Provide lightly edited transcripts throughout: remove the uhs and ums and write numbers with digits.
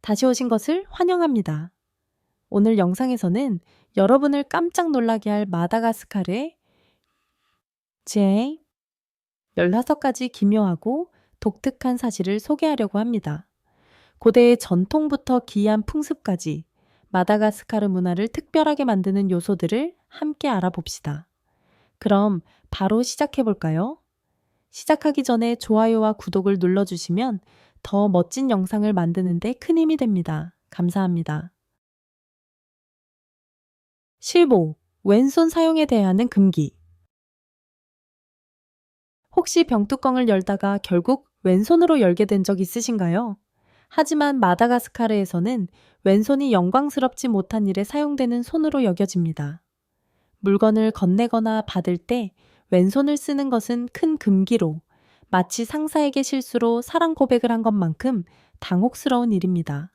다시 오신 것을 환영합니다. 오늘 영상에서는 여러분을 깜짝 놀라게 할 마다가스카르의 제 16가지 기묘하고 독특한 사실을 소개하려고 합니다. 고대의 전통부터 기이한 풍습까지 마다가스카르 문화를 특별하게 만드는 요소들을 함께 알아봅시다. 그럼 바로 시작해 볼까요? 시작하기 전에 좋아요와 구독을 눌러주시면 더 멋진 영상을 만드는 데 큰 힘이 됩니다. 감사합니다. 15. 왼손 사용에 대하는 금기. 혹시 병뚜껑을 열다가 결국 왼손으로 열게 된 적 있으신가요? 하지만 마다가스카르에서는 왼손이 영광스럽지 못한 일에 사용되는 손으로 여겨집니다. 물건을 건네거나 받을 때 왼손을 쓰는 것은 큰 금기로 마치 상사에게 실수로 사랑 고백을 한 것만큼 당혹스러운 일입니다.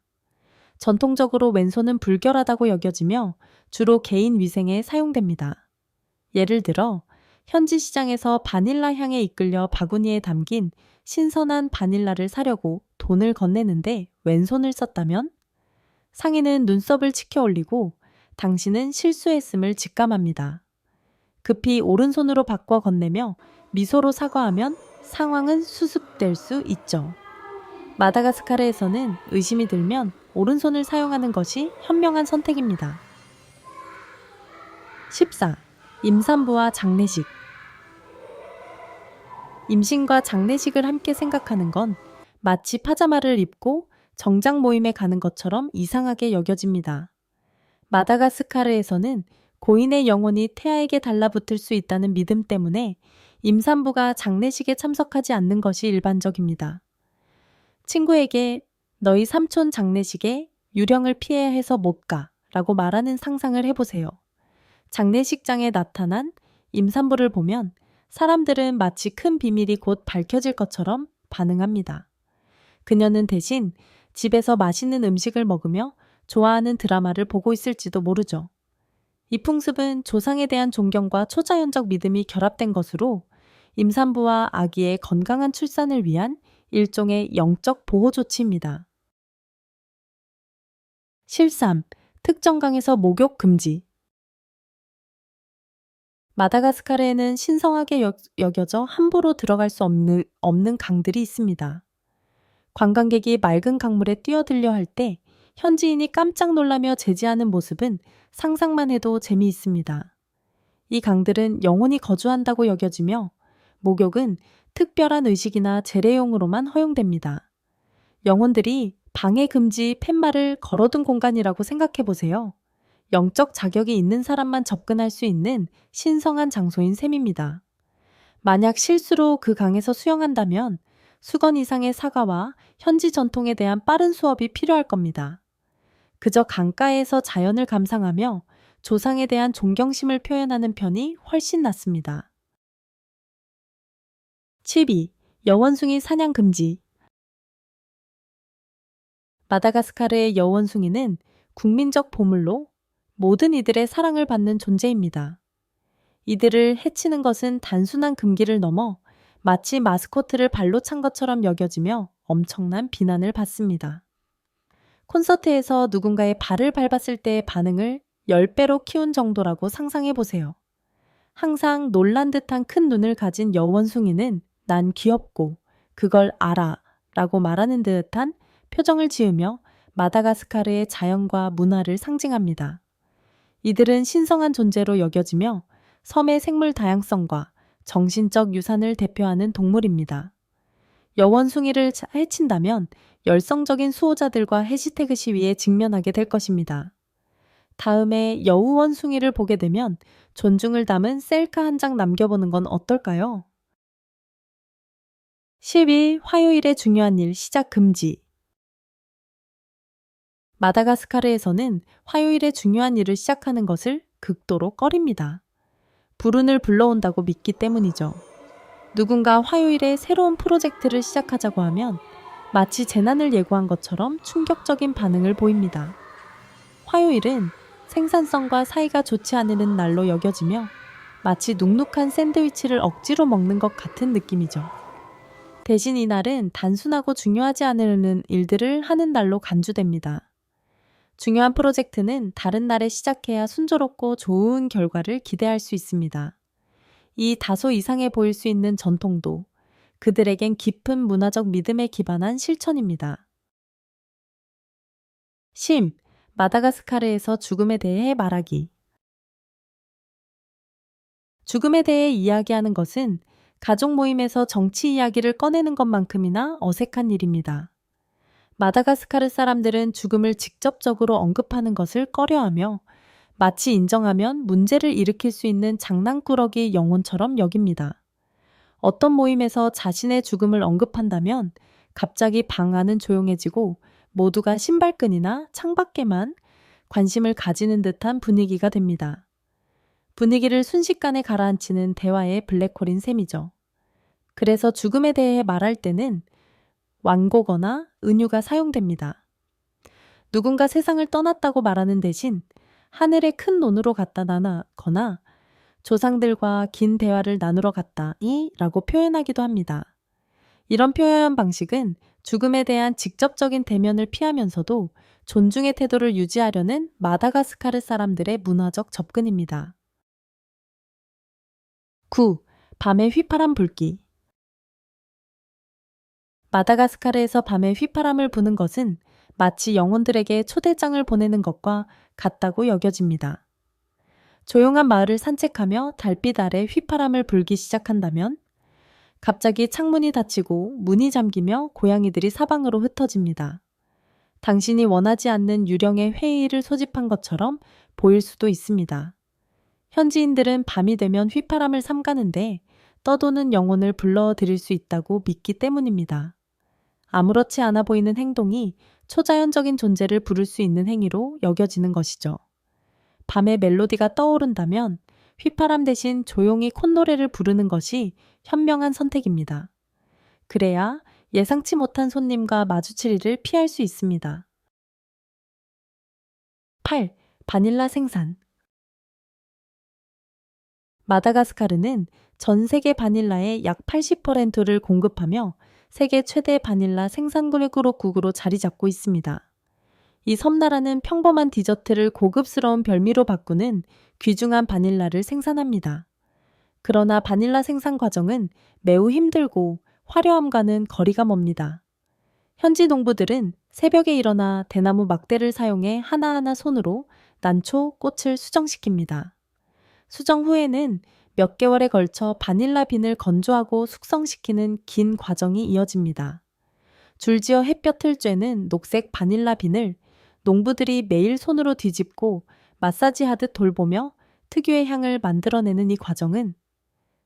전통적으로 왼손은 불결하다고 여겨지며 주로 개인 위생에 사용됩니다. 예를 들어 현지 시장에서 바닐라 향에 이끌려 바구니에 담긴 신선한 바닐라를 사려고 돈을 건네는데 왼손을 썼다면 상인은 눈썹을 치켜 올리고 당신은 실수했음을 직감합니다. 급히 오른손으로 바꿔 건네며 미소로 사과하면 상황은 수습될 수 있죠. 마다가스카르에서는 의심이 들면 오른손을 사용하는 것이 현명한 선택입니다. 14. 임산부와 장례식. 임신과 장례식을 함께 생각하는 건 마치 파자마를 입고 정장 모임에 가는 것처럼 이상하게 여겨집니다. 마다가스카르에서는 고인의 영혼이 태아에게 달라붙을 수 있다는 믿음 때문에 임산부가 장례식에 참석하지 않는 것이 일반적입니다. 친구에게 너희 삼촌 장례식에 유령을 피해야 해서 못 가 라고 말하는 상상을 해보세요. 장례식장에 나타난 임산부를 보면 사람들은 마치 큰 비밀이 곧 밝혀질 것처럼 반응합니다. 그녀는 대신 집에서 맛있는 음식을 먹으며 좋아하는 드라마를 보고 있을지도 모르죠. 이 풍습은 조상에 대한 존경과 초자연적 믿음이 결합된 것으로 임산부와 아기의 건강한 출산을 위한 일종의 영적 보호 조치입니다. 13. 특정 강에서 목욕 금지. 마다가스카르에는 신성하게 여겨져 함부로 들어갈 수 없는 강들이 있습니다. 관광객이 맑은 강물에 뛰어들려 할 때 현지인이 깜짝 놀라며 제지하는 모습은 상상만 해도 재미있습니다. 이 강들은 영혼이 거주한다고 여겨지며 목욕은 특별한 의식이나 제례용으로만 허용됩니다. 영혼들이 방해 금지 팻말을 걸어둔 공간이라고 생각해 보세요. 영적 자격이 있는 사람만 접근할 수 있는 신성한 장소인 셈입니다. 만약 실수로 그 강에서 수영한다면 수건 이상의 사과와 현지 전통에 대한 빠른 수업이 필요할 겁니다. 그저 강가에서 자연을 감상하며 조상에 대한 존경심을 표현하는 편이 훨씬 낫습니다. 12. 여원숭이 사냥 금지. 마다가스카르의 여원숭이는 국민적 보물로 모든 이들의 사랑을 받는 존재입니다. 이들을 해치는 것은 단순한 금기를 넘어 마치 마스코트를 발로 찬 것처럼 여겨지며 엄청난 비난을 받습니다. 콘서트에서 누군가의 발을 밟았을 때의 반응을 10배로 키운 정도라고 상상해 보세요. 항상 놀란 듯한 큰 눈을 가진 여원숭이는 난 귀엽고 그걸 알아 라고 말하는 듯한 표정을 지으며 마다가스카르의 자연과 문화를 상징합니다. 이들은 신성한 존재로 여겨지며 섬의 생물 다양성과 정신적 유산을 대표하는 동물입니다. 여원숭이를 해친다면 열성적인 수호자들과 해시태그 시위에 직면하게 될 것입니다. 다음에 여우원숭이를 보게 되면 존중을 담은 셀카 한 장 남겨보는 건 어떨까요? 12. 화요일의 중요한 일 시작 금지. 마다가스카르에서는 화요일에 중요한 일을 시작하는 것을 극도로 꺼립니다. 불운을 불러온다고 믿기 때문이죠. 누군가 화요일에 새로운 프로젝트를 시작하자고 하면 마치 재난을 예고한 것처럼 충격적인 반응을 보입니다. 화요일은 생산성과 사이가 좋지 않은 날로 여겨지며 마치 눅눅한 샌드위치를 억지로 먹는 것 같은 느낌이죠. 대신 이날은 단순하고 중요하지 않은 일들을 하는 날로 간주됩니다. 중요한 프로젝트는 다른 날에 시작해야 순조롭고 좋은 결과를 기대할 수 있습니다. 이 다소 이상해 보일 수 있는 전통도 그들에겐 깊은 문화적 믿음에 기반한 실천입니다. 심, 마다가스카르에서 죽음에 대해 말하기. 죽음에 대해 이야기하는 것은 가족 모임에서 정치 이야기를 꺼내는 것만큼이나 어색한 일입니다. 마다가스카르 사람들은 죽음을 직접적으로 언급하는 것을 꺼려하며 마치 인정하면 문제를 일으킬 수 있는 장난꾸러기 영혼처럼 여깁니다. 어떤 모임에서 자신의 죽음을 언급한다면 갑자기 방 안은 조용해지고 모두가 신발끈이나 창밖에만 관심을 가지는 듯한 분위기가 됩니다. 분위기를 순식간에 가라앉히는 대화의 블랙홀인 셈이죠. 그래서 죽음에 대해 말할 때는 완고거나 은유가 사용됩니다. 누군가 세상을 떠났다고 말하는 대신 하늘의 큰 논으로 갖다 놔거나 조상들과 긴 대화를 나누러 갔다니 라고 표현하기도 합니다. 이런 표현 방식은 죽음에 대한 직접적인 대면을 피하면서도 존중의 태도를 유지하려는 마다가스카르 사람들의 문화적 접근입니다. 9. 밤의 휘파람 불기. 마다가스카르에서 밤에 휘파람을 부는 것은 마치 영혼들에게 초대장을 보내는 것과 같다고 여겨집니다. 조용한 마을을 산책하며 달빛 아래 휘파람을 불기 시작한다면 갑자기 창문이 닫히고 문이 잠기며 고양이들이 사방으로 흩어집니다. 당신이 원하지 않는 유령의 회의를 소집한 것처럼 보일 수도 있습니다. 현지인들은 밤이 되면 휘파람을 삼가는데 떠도는 영혼을 불러들일 수 있다고 믿기 때문입니다. 아무렇지 않아 보이는 행동이 초자연적인 존재를 부를 수 있는 행위로 여겨지는 것이죠. 밤에 멜로디가 떠오른다면 휘파람 대신 조용히 콧노래를 부르는 것이 현명한 선택입니다. 그래야 예상치 못한 손님과 마주칠 일을 피할 수 있습니다. 8. 바닐라 생산. 마다가스카르는 전 세계 바닐라의 약 80%를 공급하며 세계 최대 바닐라 생산국으로 자리 잡고 있습니다. 이 섬나라는 평범한 디저트를 고급스러운 별미로 바꾸는 귀중한 바닐라를 생산합니다. 그러나 바닐라 생산 과정은 매우 힘들고 화려함과는 거리가 멉니다. 현지 농부들은 새벽에 일어나 대나무 막대를 사용해 하나하나 손으로 난초, 꽃을 수정시킵니다. 수정 후에는 몇 개월에 걸쳐 바닐라 빈을 건조하고 숙성시키는 긴 과정이 이어집니다. 줄지어 햇볕을 쬐는 녹색 바닐라 빈을 농부들이 매일 손으로 뒤집고 마사지하듯 돌보며 특유의 향을 만들어내는 이 과정은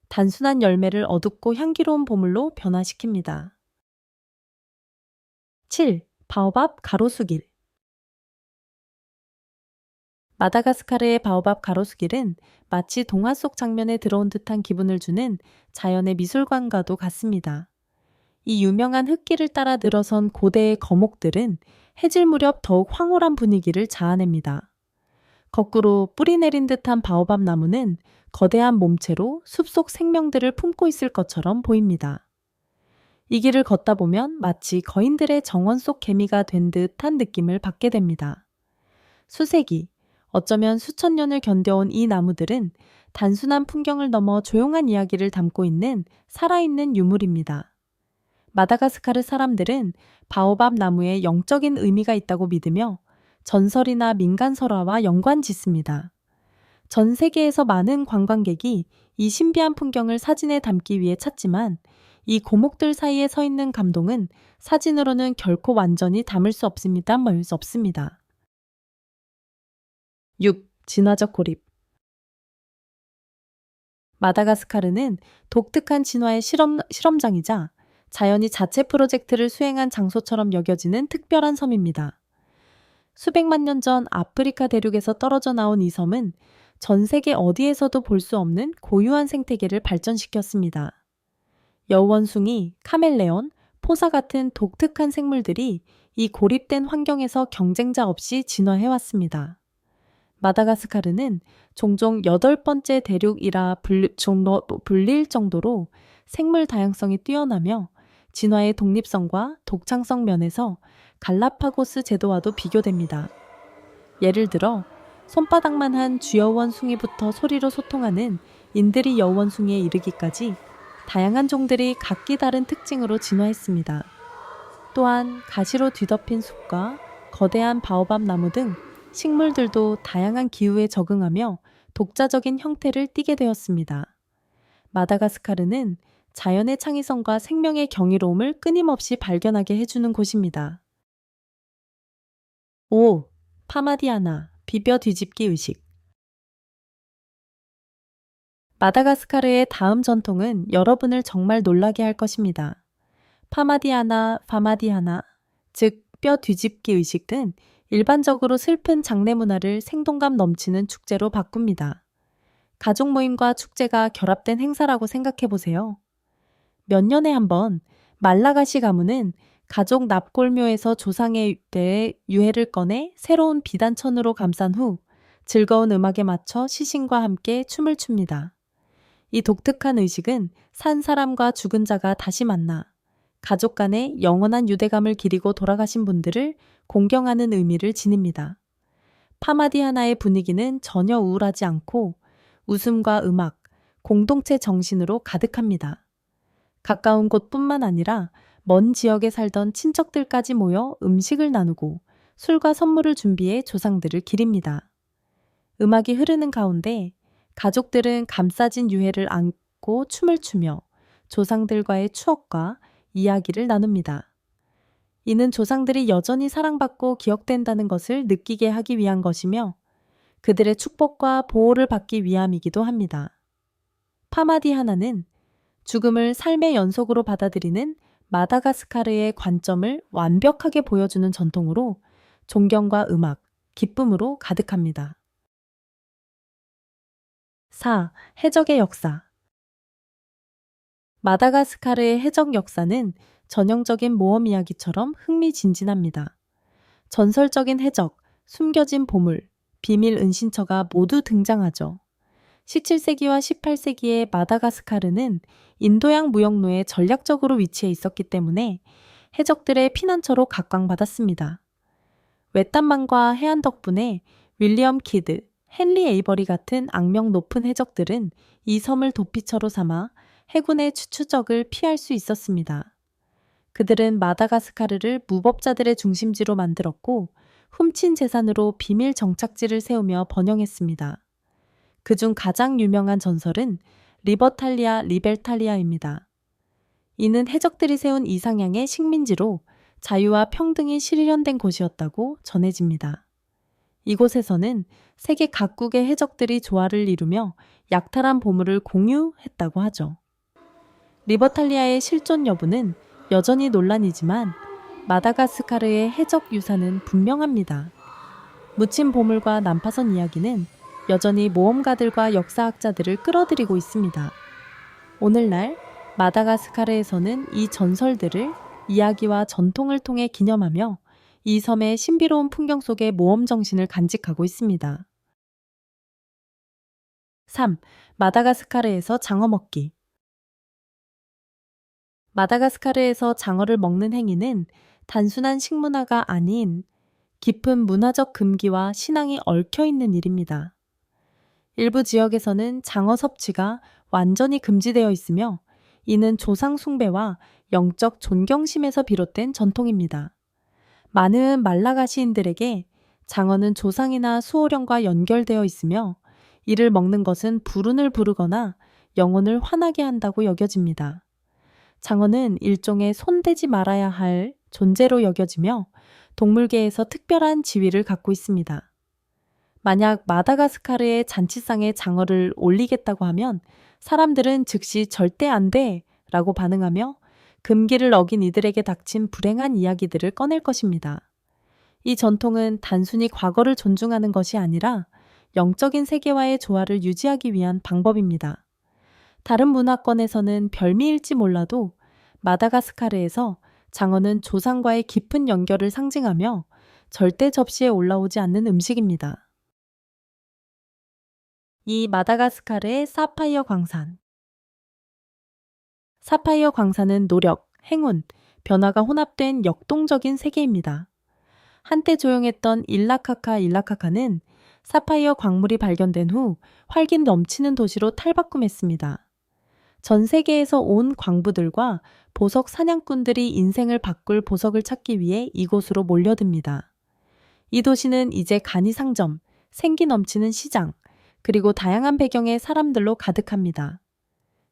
단순한 열매를 어둡고 향기로운 보물로 변화시킵니다. 7. 바오밥 가로수길. 마다가스카르의 바오밥 가로수길은 마치 동화 속 장면에 들어온 듯한 기분을 주는 자연의 미술관과도 같습니다. 이 유명한 흙길을 따라 늘어선 고대의 거목들은 해질 무렵 더욱 황홀한 분위기를 자아냅니다. 거꾸로 뿌리 내린 듯한 바오밥 나무는 거대한 몸체로 숲속 생명들을 품고 있을 것처럼 보입니다. 이 길을 걷다 보면 마치 거인들의 정원 속 개미가 된 듯한 느낌을 받게 됩니다. 수세기, 어쩌면 수천 년을 견뎌온 이 나무들은 단순한 풍경을 넘어 조용한 이야기를 담고 있는 살아있는 유물입니다. 마다가스카르 사람들은 바오밥 나무에 영적인 의미가 있다고 믿으며 전설이나 민간 설화와 연관 짓습니다. 전 세계에서 많은 관광객이 이 신비한 풍경을 사진에 담기 위해 찾지만 이 고목들 사이에 서 있는 감동은 사진으로는 결코 완전히 담을 수 없습니다. 6. 진화적 고립. 마다가스카르는 독특한 진화의 실험장이자 자연이 자체 프로젝트를 수행한 장소처럼 여겨지는 특별한 섬입니다. 수백만 년 전 아프리카 대륙에서 떨어져 나온 이 섬은 전 세계 어디에서도 볼 수 없는 고유한 생태계를 발전시켰습니다. 여우원숭이, 카멜레온, 포사 같은 독특한 생물들이 이 고립된 환경에서 경쟁자 없이 진화해왔습니다. 마다가스카르는 종종 8번째 대륙이라 불릴 정도로 생물 다양성이 뛰어나며 진화의 독립성과 독창성 면에서 갈라파고스 제도와도 비교됩니다. 예를 들어 손바닥만 한 쥐여원숭이부터 소리로 소통하는 인드리 여원숭이에 이르기까지 다양한 종들이 각기 다른 특징으로 진화했습니다. 또한 가시로 뒤덮인 숲과 거대한 바오밥 나무 등 식물들도 다양한 기후에 적응하며 독자적인 형태를 띠게 되었습니다. 마다가스카르는 자연의 창의성과 생명의 경이로움을 끊임없이 발견하게 해주는 곳입니다. 5. 파마디아나 비벼 뒤집기 의식. 마다가스카르의 다음 전통은 여러분을 정말 놀라게 할 것입니다. 파마디아나, 즉 뼈 뒤집기 의식은 일반적으로 슬픈 장례 문화를 생동감 넘치는 축제로 바꿉니다. 가족 모임과 축제가 결합된 행사라고 생각해 보세요. 몇 년에 한 번 말라가시 가문은 가족 납골묘에서 조상에 대해 유해를 꺼내 새로운 비단천으로 감싼 후 즐거운 음악에 맞춰 시신과 함께 춤을 춥니다. 이 독특한 의식은 산 사람과 죽은 자가 다시 만나 가족 간의 영원한 유대감을 기리고 돌아가신 분들을 공경하는 의미를 지닙니다. 파마디아나의 분위기는 전혀 우울하지 않고 웃음과 음악, 공동체 정신으로 가득합니다. 가까운 곳뿐만 아니라 먼 지역에 살던 친척들까지 모여 음식을 나누고 술과 선물을 준비해 조상들을 기립니다. 음악이 흐르는 가운데 가족들은 감싸진 유해를 안고 춤을 추며 조상들과의 추억과 이야기를 나눕니다. 이는 조상들이 여전히 사랑받고 기억된다는 것을 느끼게 하기 위한 것이며 그들의 축복과 보호를 받기 위함이기도 합니다. 파마디하나는 죽음을 삶의 연속으로 받아들이는 마다가스카르의 관점을 완벽하게 보여주는 전통으로 존경과 음악, 기쁨으로 가득합니다. 4. 해적의 역사. 마다가스카르의 해적 역사는 전형적인 모험 이야기처럼 흥미진진합니다. 전설적인 해적, 숨겨진 보물, 비밀 은신처가 모두 등장하죠. 17세기와 18세기의 마다가스카르는 인도양 무역로에 전략적으로 위치해 있었기 때문에 해적들의 피난처로 각광받았습니다. 외딴만과 해안 덕분에 윌리엄 키드, 헨리 에이버리 같은 악명 높은 해적들은 이 섬을 도피처로 삼아 해군의 추추적을 피할 수 있었습니다. 그들은 마다가스카르를 무법자들의 중심지로 만들었고 훔친 재산으로 비밀 정착지를 세우며 번영했습니다. 그중 가장 유명한 전설은 리벨탈리아입니다. 이는 해적들이 세운 이상향의 식민지로 자유와 평등이 실현된 곳이었다고 전해집니다. 이곳에서는 세계 각국의 해적들이 조화를 이루며 약탈한 보물을 공유했다고 하죠. 리버탈리아의 실존 여부는 여전히 논란이지만 마다가스카르의 해적 유산은 분명합니다. 묻힌 보물과 난파선 이야기는 여전히 모험가들과 역사학자들을 끌어들이고 있습니다. 오늘날 마다가스카르에서는 이 전설들을 이야기와 전통을 통해 기념하며 이 섬의 신비로운 풍경 속의 모험 정신을 간직하고 있습니다. 3. 마다가스카르에서 장어 먹기. 마다가스카르에서 장어를 먹는 행위는 단순한 식문화가 아닌 깊은 문화적 금기와 신앙이 얽혀 있는 일입니다. 일부 지역에서는 장어 섭취가 완전히 금지되어 있으며 이는 조상 숭배와 영적 존경심에서 비롯된 전통입니다. 많은 말라가시인들에게 장어는 조상이나 수호령과 연결되어 있으며 이를 먹는 것은 불운을 부르거나 영혼을 화나게 한다고 여겨집니다. 장어는 일종의 손대지 말아야 할 존재로 여겨지며 동물계에서 특별한 지위를 갖고 있습니다. 만약 마다가스카르의 잔치상에 장어를 올리겠다고 하면 사람들은 즉시 절대 안 돼! 라고 반응하며 금기를 어긴 이들에게 닥친 불행한 이야기들을 꺼낼 것입니다. 이 전통은 단순히 과거를 존중하는 것이 아니라 영적인 세계와의 조화를 유지하기 위한 방법입니다. 다른 문화권에서는 별미일지 몰라도 마다가스카르에서 장어는 조상과의 깊은 연결을 상징하며 절대 접시에 올라오지 않는 음식입니다. 이 마다가스카르의 사파이어 광산. 사파이어 광산은 노력, 행운, 변화가 혼합된 역동적인 세계입니다. 한때 조용했던 일라카카는 사파이어 광물이 발견된 후 활기 넘치는 도시로 탈바꿈했습니다. 전 세계에서 온 광부들과 보석 사냥꾼들이 인생을 바꿀 보석을 찾기 위해 이곳으로 몰려듭니다. 이 도시는 이제 간이상점, 생기 넘치는 시장, 그리고 다양한 배경의 사람들로 가득합니다.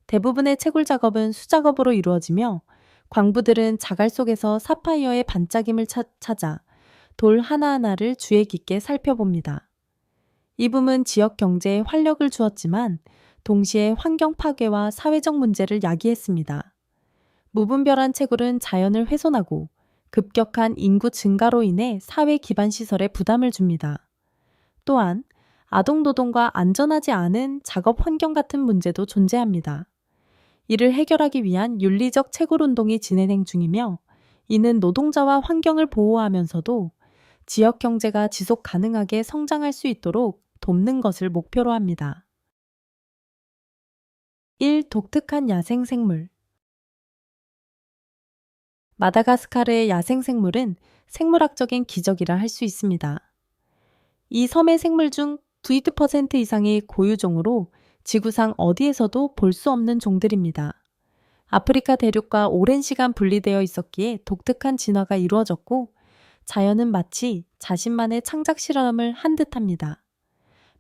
대부분의 채굴 작업은 수작업으로 이루어지며 광부들은 자갈 속에서 사파이어의 반짝임을 찾아 돌 하나하나를 주의 깊게 살펴봅니다. 이 붐은 지역 경제에 활력을 주었지만 동시에 환경 파괴와 사회적 문제를 야기했습니다. 무분별한 채굴은 자연을 훼손하고 급격한 인구 증가로 인해 사회 기반 시설에 부담을 줍니다. 또한 아동 노동과 안전하지 않은 작업 환경 같은 문제도 존재합니다. 이를 해결하기 위한 윤리적 채굴 운동이 진행 중이며 이는 노동자와 환경을 보호하면서도 지역 경제가 지속 가능하게 성장할 수 있도록 돕는 것을 목표로 합니다. 1. 독특한 야생생물. 마다가스카르의 야생생물은 생물학적인 기적이라 할 수 있습니다. 이 섬의 생물 중 90% 이상이 고유종으로 지구상 어디에서도 볼 수 없는 종들입니다. 아프리카 대륙과 오랜 시간 분리되어 있었기에 독특한 진화가 이루어졌고 자연은 마치 자신만의 창작 실험을 한 듯합니다.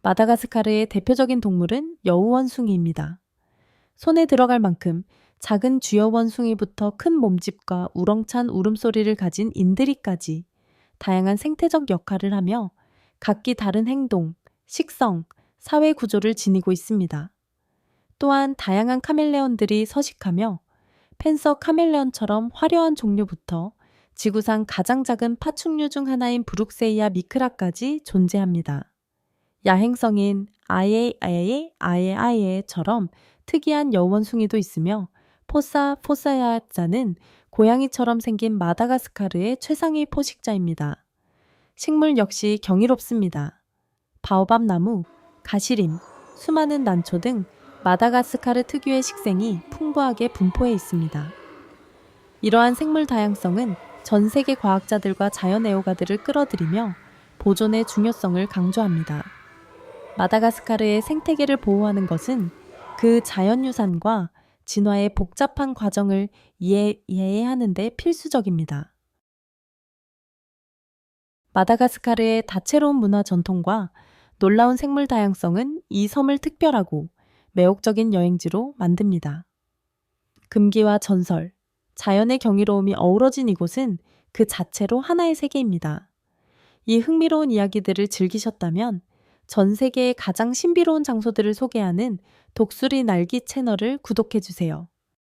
마다가스카르의 대표적인 동물은 여우원숭이입니다. 손에 들어갈 만큼 작은 쥐어원숭이부터 큰 몸집과 우렁찬 울음소리를 가진 인드리까지 다양한 생태적 역할을 하며 각기 다른 행동, 식성, 사회 구조를 지니고 있습니다. 또한 다양한 카멜레온들이 서식하며 펜서 카멜레온처럼 화려한 종류부터 지구상 가장 작은 파충류 중 하나인 브룩세이아 미크라까지 존재합니다. 야행성인 아예아예처럼 특이한 여우원숭이도 있으며 포사야자는 고양이처럼 생긴 마다가스카르의 최상위 포식자입니다. 식물 역시 경이롭습니다. 바오밥 나무, 가시림, 수많은 난초 등 마다가스카르 특유의 식생이 풍부하게 분포해 있습니다. 이러한 생물 다양성은 전 세계 과학자들과 자연 애호가들을 끌어들이며 보존의 중요성을 강조합니다. 마다가스카르의 생태계를 보호하는 것은 그 자연유산과 진화의 복잡한 과정을 이해하는 데 필수적입니다. 마다가스카르의 다채로운 문화 전통과 놀라운 생물 다양성은 이 섬을 특별하고 매혹적인 여행지로 만듭니다. 금기와 전설, 자연의 경이로움이 어우러진 이곳은 그 자체로 하나의 세계입니다. 이 흥미로운 이야기들을 즐기셨다면 전 세계의 가장 신비로운 장소들을 소개하는 독수리 날기 채널을 구독해주세요.